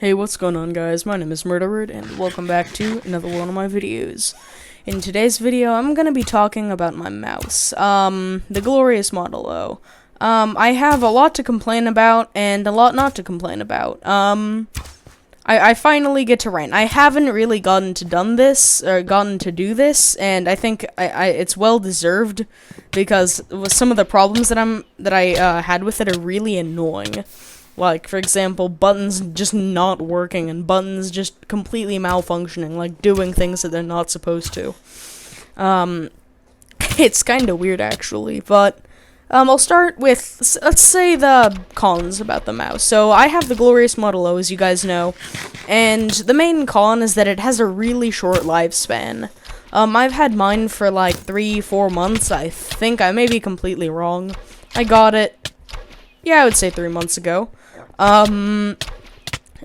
Hey, what's going on, guys? My name is Murdered, and welcome back to another one of my videos. In today's video, I'm gonna be talking about my mouse, the glorious Model O. I have a lot to complain about, and a lot not to complain about. I finally get to rant. I haven't really gotten to do this, and I think it's well deserved, because some of the problems that I had with it are really annoying. Like, for example, buttons just not working, and buttons just completely malfunctioning, like doing things that they're not supposed to. It's kind of weird, actually, but I'll start with, let's say, the cons about the mouse. So, I have the glorious Model O, as you guys know, and the main con is that it has a really short lifespan. I've had mine for like 3-4 months, I think. I may be completely wrong. I got it, yeah, I would say 3 months ago. And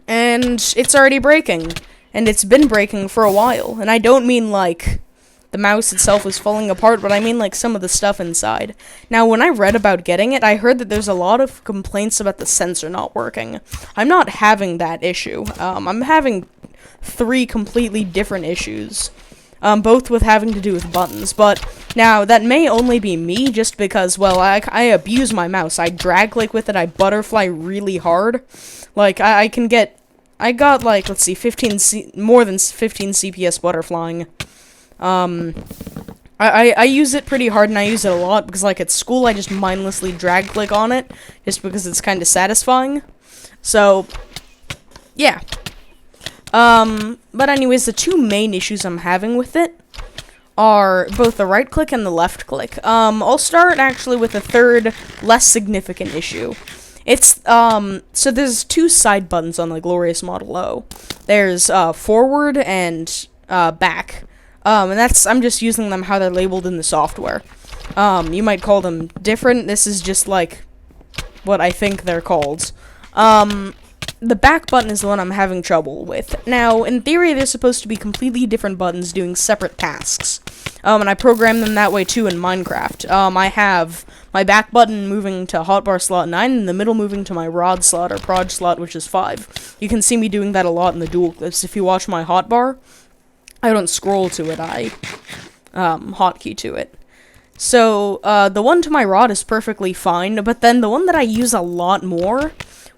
it's already breaking, and it's been breaking for a while, and I don't mean, like, the mouse itself is falling apart, but I mean, like, some of the stuff inside. Now, when I read about getting it, I heard that there's a lot of complaints about the sensor not working. I'm not having that issue. I'm having 3 completely different issues, both with having to do with buttons, but now, that may only be me, just because, well, I abuse my mouse. I drag-click with it, I butterfly really hard. Like, I got, like, let's see, more than 15 CPS butterflying. I use it pretty hard, and I use it a lot, because, like, at school, I just mindlessly drag-click on it, just because it's kind of satisfying. So, yeah. But anyways, the 2 main issues I'm having with it are both the right click and the left click. I'll start actually with the third, less significant issue. It's, so there's 2 side buttons on the glorious Model O. There's, forward and, back. And I'm just using them how they're labeled in the software. You might call them different. This is just, like, what I think they're called. The back button is the one I'm having trouble with. Now, in theory, they're supposed to be completely different buttons doing separate tasks. And I program them that way, too, in Minecraft. I have my back button moving to hotbar slot 9, and the middle moving to my rod slot, or prod slot, which is 5. You can see me doing that a lot in the dual clips. If you watch my hotbar, I don't scroll to it, I hotkey to it. So, the one to my rod is perfectly fine, but then the one that I use a lot more,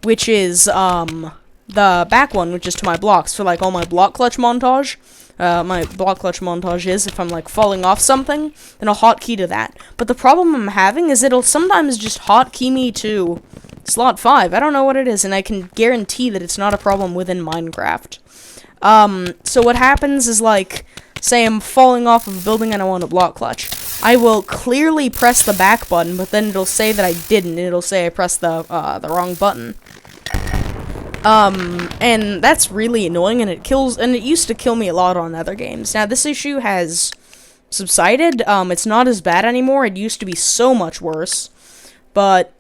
which is, the back one, which is to my blocks, for, like, all my block clutch montage. My block clutch montage is, if I'm, like, falling off something, then I'll hotkey to that. But the problem I'm having is it'll sometimes just hotkey me to slot 5. I don't know what it is, and I can guarantee that it's not a problem within Minecraft. So what happens is, like, say I'm falling off of a building and I want a block clutch. I will clearly press the back button, but then it'll say that I didn't, and it'll say I pressed the wrong button. And that's really annoying, and it used to kill me a lot on other games. Now, this issue has subsided. It's not as bad anymore. It used to be so much worse, but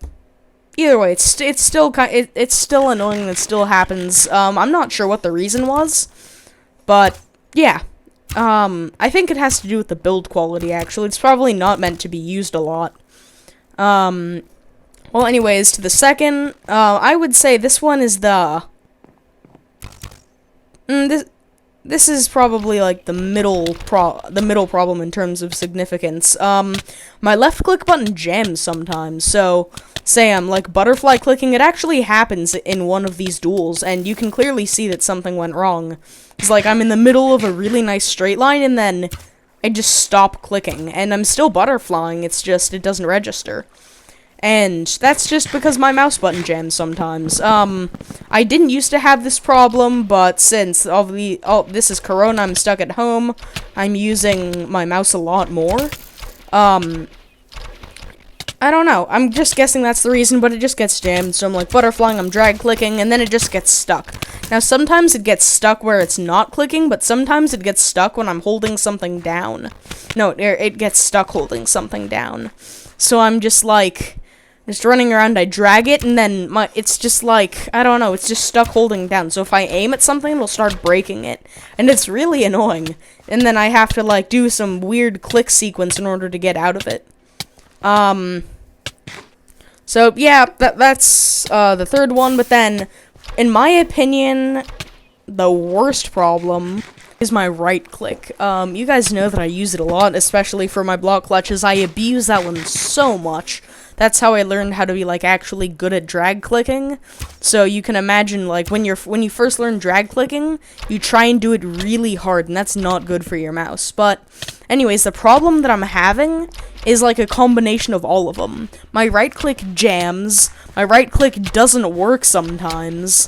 either way, it's still annoying, and it still happens. I'm not sure what the reason was, but yeah. I think it has to do with the build quality, actually. It's probably not meant to be used a lot. Well, anyways, to the second, I would say this one is this is probably, like, the middle problem in terms of significance. My left click button jams sometimes, so say I'm, like, butterfly clicking, it actually happens in one of these duels, and you can clearly see that something went wrong. It's like I'm in the middle of a really nice straight line, and then I just stop clicking, and I'm still butterflying, it's just, it doesn't register. And that's just because my mouse button jams sometimes. I didn't used to have this problem, but since this is Corona, I'm stuck at home, I'm using my mouse a lot more. I don't know, I'm just guessing that's the reason, but it just gets jammed, so I'm, like, butterflying, I'm drag-clicking, and then it just gets stuck. Now, sometimes it gets stuck where it's not clicking, but sometimes it gets stuck when I'm holding something down. No, it gets stuck holding something down. So I'm just, like, just running around, I drag it, and then it's just, like, I don't know, it's just stuck holding down. So if I aim at something, it'll start breaking it. And it's really annoying. And then I have to, like, do some weird click sequence in order to get out of it. So, yeah, that's the third one, but then in my opinion, the worst problem is my right click. You guys know that I use it a lot, especially for my block clutches. I abuse that one so much. That's how I learned how to be, like, actually good at drag clicking. So you can imagine, like, when you first learn drag clicking, you try and do it really hard, and that's not good for your mouse. But anyways, the problem that I'm having is, like, a combination of all of them. My right click jams, my right click doesn't work sometimes,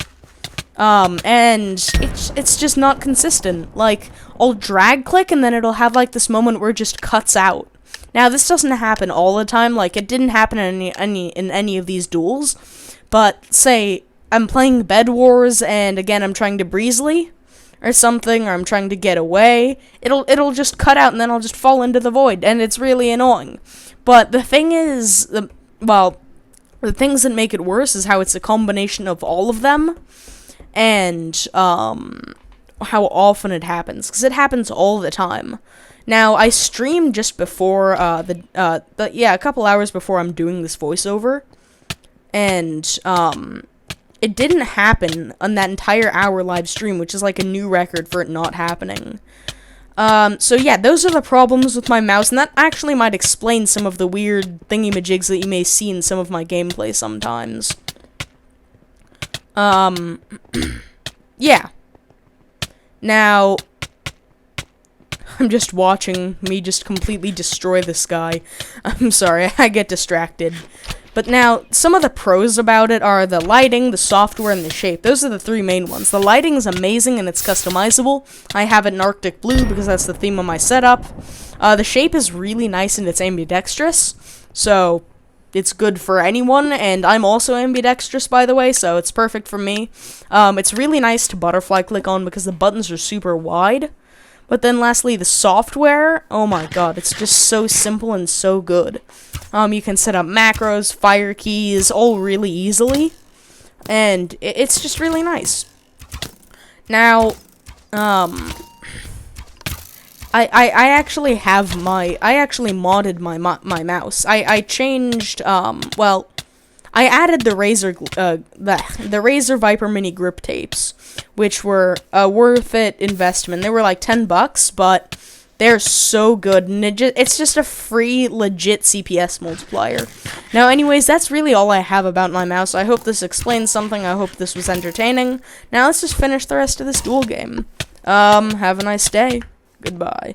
and it's just not consistent. Like, I'll drag click, and then it'll have, like, this moment where it just cuts out. Now, this doesn't happen all the time. Like, it didn't happen in any of these duels. But, say, I'm playing Bed Wars, and again, I'm trying to breezely, or something, or I'm trying to get away. It'll just cut out, and then I'll just fall into the void, and it's really annoying. But the thing is, the things that make it worse is how it's a combination of all of them, and, how often it happens, because it happens all the time. Now, I streamed just before, a couple hours before I'm doing this voiceover, and, it didn't happen on that entire hour live stream, which is like a new record for it not happening. So yeah, those are the problems with my mouse, and that actually might explain some of the weird thingy-majigs that you may see in some of my gameplay sometimes. Yeah. Now, I'm just watching me just completely destroy this guy. I'm sorry, I get distracted. But now, some of the pros about it are the lighting, the software, and the shape. Those are the three main ones. The lighting is amazing and it's customizable. I have it in Arctic Blue because that's the theme of my setup. The shape is really nice and it's ambidextrous, so it's good for anyone, and I'm also ambidextrous, by the way, so it's perfect for me. It's really nice to butterfly click on because the buttons are super wide. But then lastly, the software, oh my god, it's just so simple and so good. You can set up macros, fire keys, all really easily, and it's just really nice. Now, I actually modded my mouse. I changed, I added the Razer Viper Mini grip tapes, which were a worth it investment. They were like $10, but they're so good, and it's just a free, legit CPS multiplier. Now, anyways, that's really all I have about my mouse. I hope this explains something. I hope this was entertaining. Now, let's just finish the rest of this duel game. Have a nice day. Goodbye.